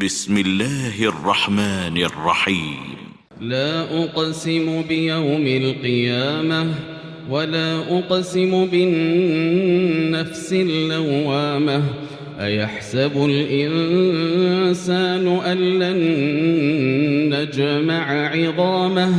بسم الله الرحمن الرحيم. لا أقسم بيوم القيامة ولا أقسم بالنفس اللوامة. أيحسب الإنسان أن لن نجمع عظامه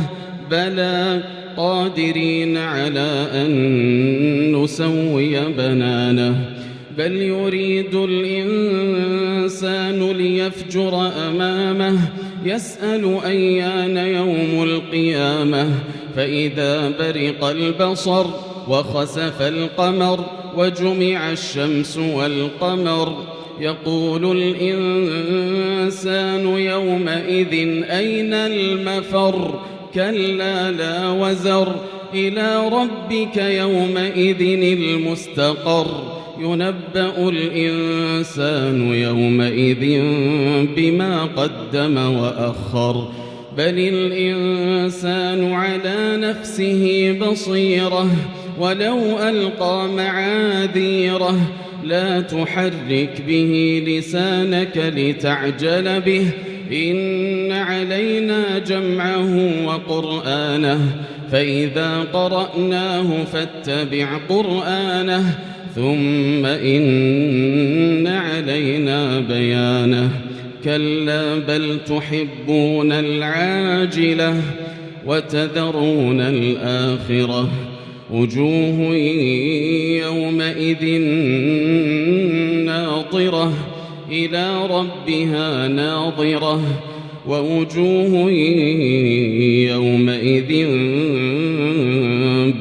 بلى قادرين على أن نسوي بنانه بل يريد الإنسان ليفجر أمامه يسأل أيان يوم القيامة فإذا برق البصر وخسف القمر وجمع الشمس والقمر يقول الإنسان يومئذ أين المفر كلا لا وزر إلى ربك يومئذ المستقر ينبأ الإنسان يومئذ بما قدم وأخر بل الإنسان على نفسه بصيرة ولو ألقى معاذيره لا تحرك به لسانك لتعجل به إن علينا جمعه وقرآنه فإذا قرأناه فاتبع قرآنه ثم إن علينا بيانه كلا بل تحبون العاجلة وتذرون الآخرة وجوه يومئذ ناظرة إلى ربها ناظرة ووجوه يومئذ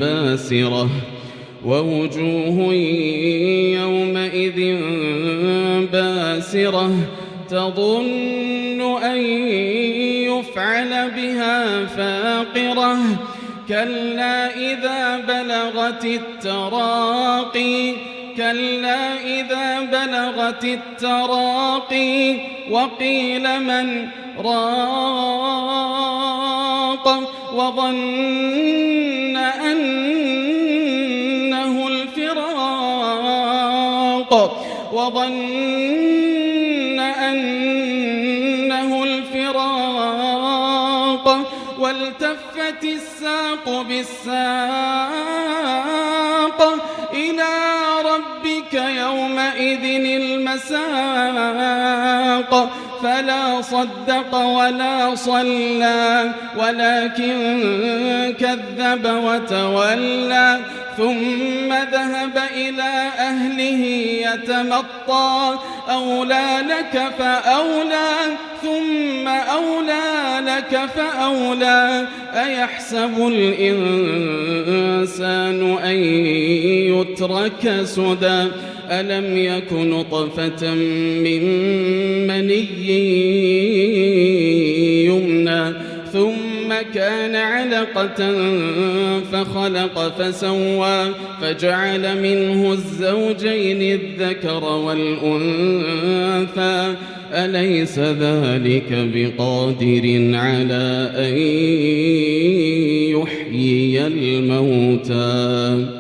باسرة ووجوه يومئذ باسرة تظن أن يفعل بها فاقرة كلا إذا بلغت التراقي كلا إذا بلغت التراقي وقيل من راق وظن أنه الفراق والتفت الساق بالساق إلى ربك يومئذ المساق فلا صدق ولا صلى ولكن كذب وتولى ثم ذهب إلى أهله يتمطى أولى لك فأولى ثم أولى لك فأولى أيحسب الإنسان أن يترك سدى ألم يك نطفة من مني يمنى ثم كان علقة فخلق فسوى فجعل منه الزوجين الذكر والأنثى أليس ذلك بقادر على أن يحيي الموتى